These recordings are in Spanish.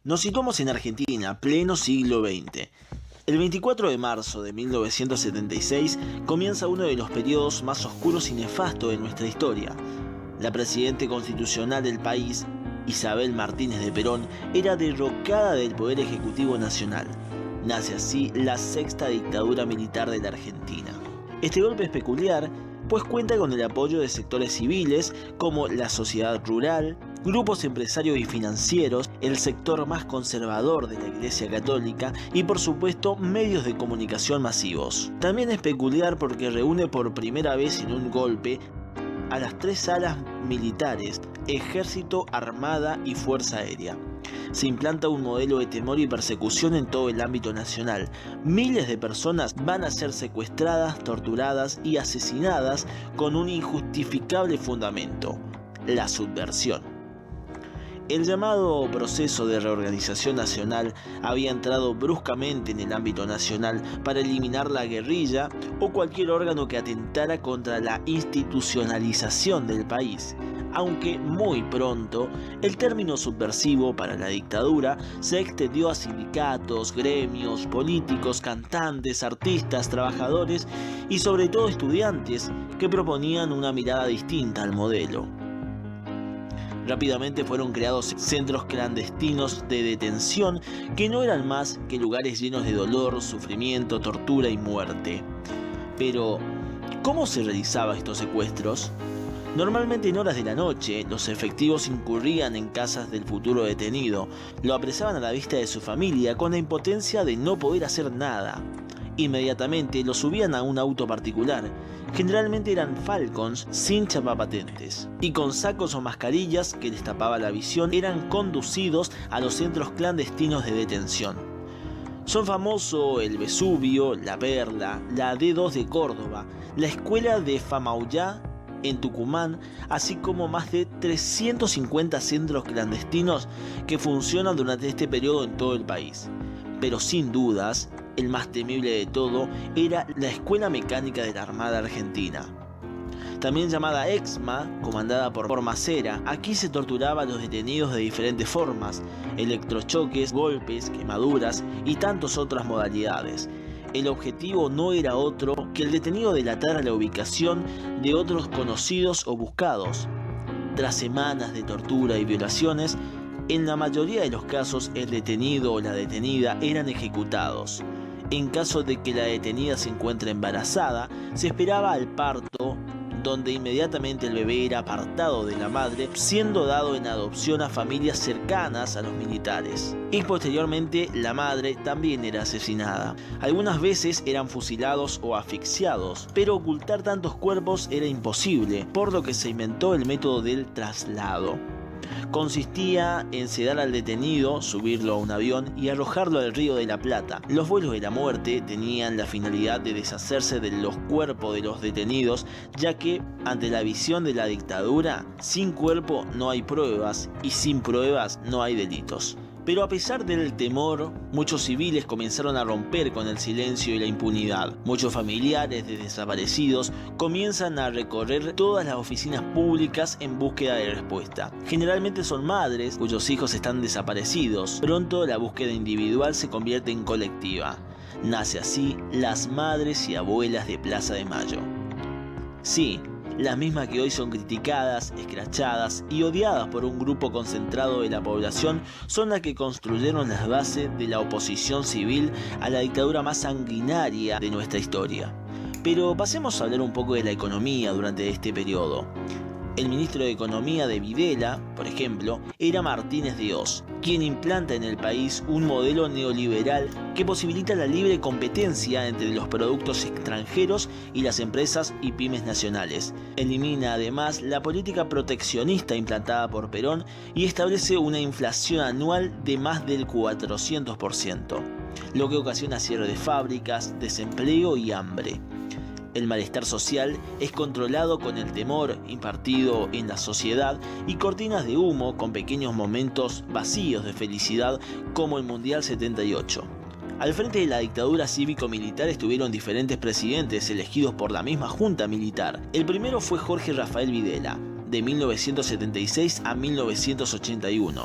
Nos situamos en Argentina, pleno siglo XX. El 24 de marzo de 1976 comienza uno de los periodos más oscuros y nefastos de nuestra historia. La presidenta constitucional del país, Isabel Martínez de Perón, era derrocada del Poder Ejecutivo Nacional. Nace así la sexta dictadura militar de la Argentina. Este golpe es peculiar, pues cuenta con el apoyo de sectores civiles como la sociedad rural, grupos empresarios y financieros, el sector más conservador de la Iglesia Católica y por supuesto medios de comunicación masivos. También es peculiar porque reúne por primera vez en un golpe a las tres alas militares: Ejército, Armada y Fuerza Aérea. Se implanta un modelo de temor y persecución en todo el ámbito nacional. Miles de personas van a ser secuestradas, torturadas y asesinadas con un injustificable fundamento: la subversión. El llamado proceso de reorganización nacional había entrado bruscamente en el ámbito nacional para eliminar la guerrilla o cualquier órgano que atentara contra la institucionalización del país. Aunque muy pronto, el término subversivo para la dictadura se extendió a sindicatos, gremios, políticos, cantantes, artistas, trabajadores y sobre todo estudiantes que proponían una mirada distinta al modelo. Rápidamente fueron creados centros clandestinos de detención que no eran más que lugares llenos de dolor, sufrimiento, tortura y muerte. Pero, ¿cómo se realizaban estos secuestros? Normalmente en horas de la noche, los efectivos incurrían en casas del futuro detenido, lo apresaban a la vista de su familia con la impotencia de no poder hacer nada. Inmediatamente lo subían a un auto particular, generalmente eran Falcons sin chapapatentes, y con sacos o mascarillas que les tapaba la visión eran conducidos a los centros clandestinos de detención. Son famosos el Vesubio, la Perla, la D2 de Córdoba, la escuela de Famaillá en Tucumán, así como más de 350 centros clandestinos que funcionan durante este periodo en todo el país. Pero sin dudas, el más temible de todo era la Escuela Mecánica de la Armada Argentina, también llamada EXMA, comandada por Macera. Aquí se torturaba a los detenidos de diferentes formas: electrochoques, golpes, quemaduras y tantas otras modalidades. El objetivo no era otro que el detenido delatara la ubicación de otros conocidos o buscados. Tras semanas de tortura y violaciones, en la mayoría de los casos el detenido o la detenida eran ejecutados. En caso de que la detenida se encuentre embarazada, se esperaba al parto, donde inmediatamente el bebé era apartado de la madre, siendo dado en adopción a familias cercanas a los militares. Y posteriormente la madre también era asesinada. Algunas veces eran fusilados o asfixiados, pero ocultar tantos cuerpos era imposible, por lo que se inventó el método del traslado. Consistía en sedar al detenido, subirlo a un avión y arrojarlo al Río de la Plata. Los vuelos de la muerte tenían la finalidad de deshacerse de los cuerpos de los detenidos, ya que ante la visión de la dictadura, sin cuerpo no hay pruebas y sin pruebas no hay delitos. Pero a pesar del temor, muchos civiles comenzaron a romper con el silencio y la impunidad. Muchos familiares de desaparecidos comienzan a recorrer todas las oficinas públicas en búsqueda de respuesta. Generalmente son madres cuyos hijos están desaparecidos. Pronto la búsqueda individual se convierte en colectiva. Nace así las Madres y Abuelas de Plaza de Mayo. Sí, las mismas que hoy son criticadas, escrachadas y odiadas por un grupo concentrado de la población, son las que construyeron las bases de la oposición civil a la dictadura más sanguinaria de nuestra historia. Pero pasemos a hablar un poco de la economía durante este periodo. El ministro de Economía de Videla, por ejemplo, era Martínez de Hoz, quien implanta en el país un modelo neoliberal que posibilita la libre competencia entre los productos extranjeros y las empresas y pymes nacionales. Elimina además la política proteccionista implantada por Perón y establece una inflación anual de más del 400%, lo que ocasiona cierre de fábricas, desempleo y hambre. El malestar social es controlado con el temor impartido en la sociedad y cortinas de humo con pequeños momentos vacíos de felicidad, como el Mundial 78. Al frente de la dictadura cívico-militar estuvieron diferentes presidentes elegidos por la misma junta militar. El primero fue Jorge Rafael Videla, de 1976 a 1981.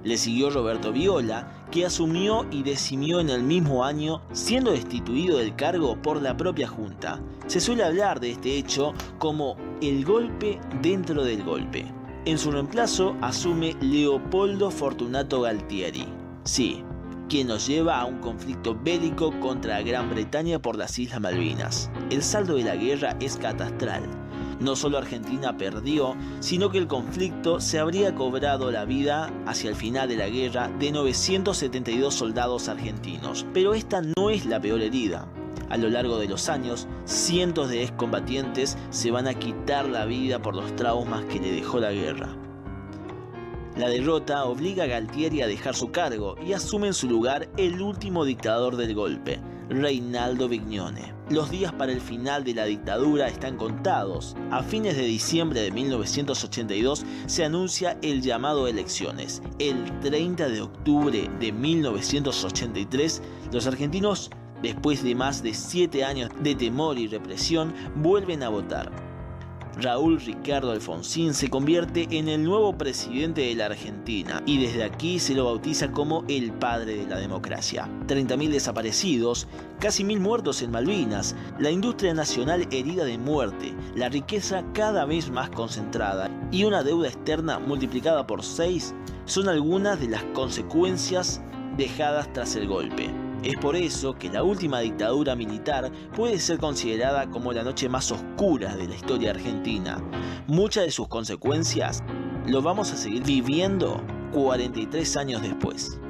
Le siguió Roberto Viola, que asumió y decimió en el mismo año, siendo destituido del cargo por la propia Junta. Se suele hablar de este hecho como el golpe dentro del golpe. En su reemplazo asume Leopoldo Fortunato Galtieri. Sí, quien nos lleva a un conflicto bélico contra Gran Bretaña por las Islas Malvinas. El saldo de la guerra es catastral. No solo Argentina perdió, sino que el conflicto se habría cobrado la vida hacia el final de la guerra de 972 soldados argentinos. Pero esta no es la peor herida. A lo largo de los años, cientos de excombatientes se van a quitar la vida por los traumas que le dejó la guerra. La derrota obliga a Galtieri a dejar su cargo y asume en su lugar el último dictador del golpe, Reinaldo Vignone. Los días para el final de la dictadura están contados. A fines de diciembre de 1982 se anuncia el llamado a elecciones. El 30 de octubre de 1983, los argentinos, después de más de 7 años de temor y represión, vuelven a votar. Raúl Ricardo Alfonsín se convierte en el nuevo presidente de la Argentina y desde aquí se lo bautiza como el padre de la democracia. 30.000 desaparecidos, casi 1.000 muertos en Malvinas, la industria nacional herida de muerte, la riqueza cada vez más concentrada y una deuda externa multiplicada por 6 son algunas de las consecuencias dejadas tras el golpe. Es por eso que la última dictadura militar puede ser considerada como la noche más oscura de la historia argentina. Muchas de sus consecuencias lo vamos a seguir viviendo 43 años después.